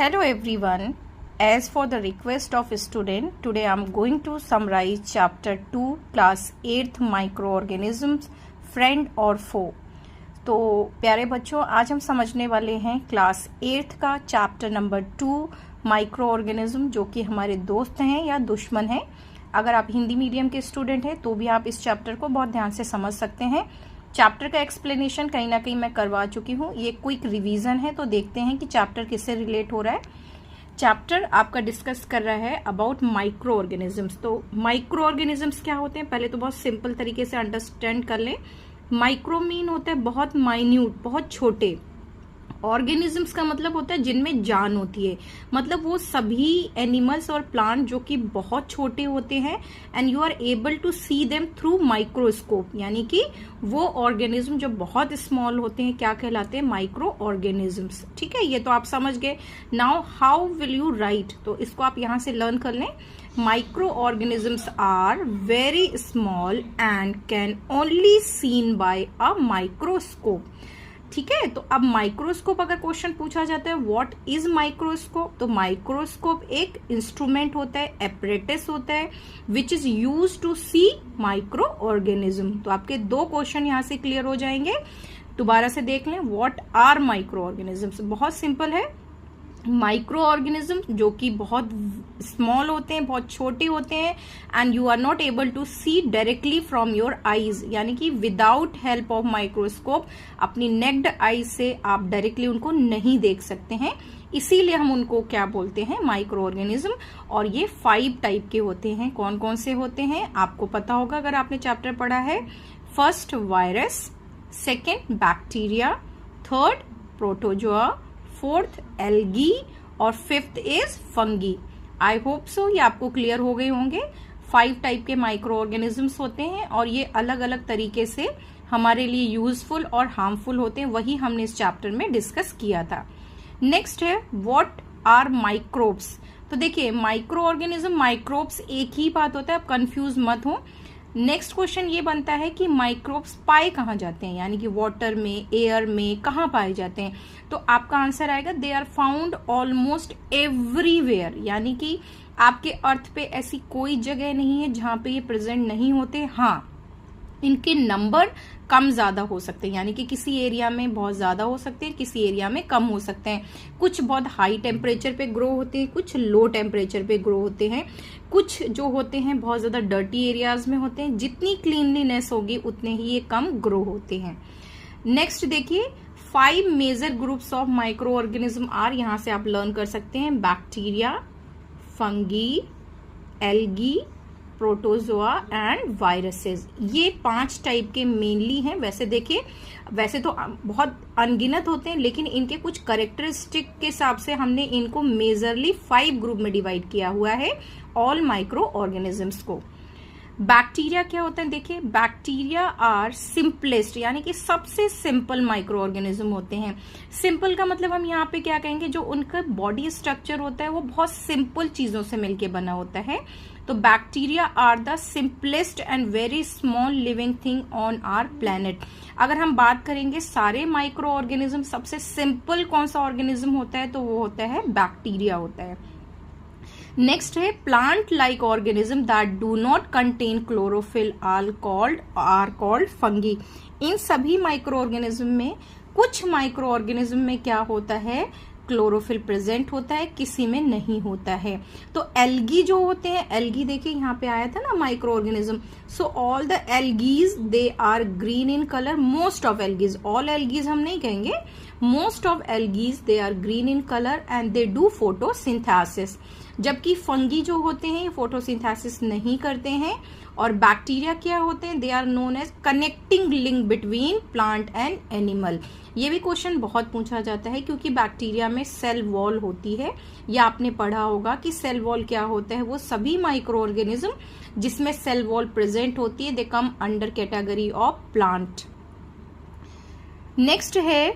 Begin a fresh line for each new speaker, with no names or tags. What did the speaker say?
Hello everyone. As for the request of student, today I am going to summarize chapter 2 class 8th microorganisms friend और foe. तो प्यारे बच्चों, आज हम समझने वाले हैं क्लास 8th का चैप्टर नंबर 2 माइक्रो ऑर्गेनिज्म, जो कि हमारे दोस्त हैं या दुश्मन हैं। अगर आप हिंदी मीडियम के स्टूडेंट हैं तो भी आप इस चैप्टर को बहुत ध्यान से समझ सकते हैं। चैप्टर का एक्सप्लेनेशन कहीं ना कहीं मैं करवा चुकी हूँ, ये क्विक रिवीजन है। तो देखते हैं कि चैप्टर किससे रिलेट हो रहा है। चैप्टर आपका डिस्कस कर रहा है अबाउट माइक्रो ऑर्गेनिजम्स। तो माइक्रो ऑर्गेनिजम्स क्या होते हैं, पहले तो बहुत सिंपल तरीके से अंडरस्टैंड कर लें। माइक्रो मीन होता है बहुत माइन्यूट, बहुत छोटे। ऑर्गेनिजम्स का मतलब होता है जिनमें जान होती है, मतलब वो सभी एनिमल्स और प्लांट जो कि बहुत छोटे होते हैं and you are able to see them through microscope, यानी कि वो ऑर्गेनिज्म जो बहुत स्मॉल होते हैं क्या कहलाते हैं, माइक्रो ऑर्गेनिजम्स। ठीक है, ये तो आप समझ गए। Now how will you write, तो इसको आप यहां से लर्न कर लें। Microorganisms are very small and can only seen by a microscope. ठीक है, तो अब माइक्रोस्कोप अगर क्वेश्चन पूछा जाता है व्हाट इज माइक्रोस्कोप, तो माइक्रोस्कोप एक इंस्ट्रूमेंट होता है, एपरेटस होता है which is use to see microorganism. तो आपके दो क्वेश्चन यहां से क्लियर हो जाएंगे। दोबारा से देख लें, व्हाट आर माइक्रो ऑर्गेनिजम्स। बहुत सिंपल है। माइक्रो ऑर्गेनिज्म जो कि बहुत स्मॉल होते हैं, बहुत छोटे होते हैं and you are not able to see directly from your eyes, यानी कि विदाउट हेल्प ऑफ माइक्रोस्कोप अपनी नेक्ड आईज से आप डायरेक्टली उनको नहीं देख सकते हैं, इसीलिए हम उनको क्या बोलते हैं, माइक्रो ऑर्गेनिज्म। और ये 5 टाइप के होते हैं। कौन कौन से होते हैं आपको पता होगा अगर आपने चैप्टर पढ़ा है। First virus, second bacteria, third protozoa, fourth algae और fifth is fungi. I hope so ये आपको क्लियर हो गए होंगे। 5 टाइप के माइक्रो ऑर्गेनिजम्स होते हैं और ये अलग अलग तरीके से हमारे लिए यूजफुल और हार्मफुल होते हैं, वही हमने इस चैप्टर में डिस्कस किया था। नेक्स्ट है व्हाट आर माइक्रोब्स। तो देखिए माइक्रो ऑर्गेनिज्म, माइक्रोब्स एक ही बात होता है, आप कंफ्यूज मत हो। नेक्स्ट क्वेश्चन ये बनता है कि माइक्रोब्स पाए कहाँ जाते हैं, यानी कि वाटर में, एयर में कहाँ पाए जाते हैं। तो आपका आंसर आएगा they are found almost everywhere, यानी कि आपके अर्थ पे ऐसी कोई जगह नहीं है जहां पे ये प्रेजेंट नहीं होते। हाँ, इनके नंबर कम ज्यादा हो सकते हैं, यानी कि किसी एरिया में बहुत ज्यादा हो सकते हैं, किसी एरिया में कम हो सकते हैं। कुछ बहुत हाई टेम्परेचर पे ग्रो होते हैं, कुछ लो टेम्परेचर पे ग्रो होते हैं, कुछ जो होते हैं बहुत ज्यादा डर्टी एरियाज में होते हैं। जितनी क्लीनलीनेस होगी उतने ही ये कम ग्रो होते हैं। नेक्स्ट देखिए 5 major groups of microorganism are, यहां से आप लर्न कर सकते हैं। Bacteria, fungi, algae, protozoa and viruses. ये 5 टाइप के मेनली हैं। वैसे देखिए, वैसे तो बहुत अनगिनत होते हैं, लेकिन इनके कुछ करेक्टरिस्टिक के हिसाब से हमने इनको मेजरली 5 ग्रुप में डिवाइड किया हुआ है ऑल माइक्रो ऑर्गेनिजम्स को। बैक्टीरिया क्या होता है, देखिए बैक्टीरिया आर सिंपलेस्ट, यानी कि सबसे सिंपल माइक्रो ऑर्गेनिज्म होते हैं। सिंपल का मतलब हम यहाँ पे क्या कहेंगे, जो उनका बॉडी स्ट्रक्चर होता है वो बहुत सिंपल चीजों से मिलके बना होता है। तो bacteria are the simplest and very small living thing on our planet. अगर हम बात करेंगे सारे माइक्रो ऑर्गेनिज्म, सबसे सिंपल कौन सा ऑर्गेनिज्म होता है, तो वो होता है बैक्टीरिया होता है। नेक्स्ट है plant like organism that do not contain chlorophyll are called fungi. इन सभी माइक्रो ऑर्गेनिज्म में, कुछ माइक्रो ऑर्गेनिज्म में क्या होता है, क्लोरोफिल प्रेजेंट होता है, किसी में नहीं होता है। तो एल्गी जो होते हैं, एल्गी देखिए यहाँ पे आया था ना microorganism. So all the algaes they are green in colour. Most of algaes, all algaes हम नहीं कहेंगे, most of algaes they are green in colour and they do photosynthesis. जबकि फंगी जो होते हैं ये फोटोसिंथेसिस नहीं करते हैं। और बैक्टीरिया क्या होते हैं, they are known as connecting link between plant and animal. ये भी क्वेश्चन बहुत पूछा जाता है क्योंकि बैक्टीरिया में सेल वॉल होती है, या आपने पढ़ा होगा कि सेल वॉल क्या होता है। वो सभी माइक्रो ऑर्गेनिज्म जिसमें सेल वॉल प्रेजेंट होती है they come under category of plant. Next है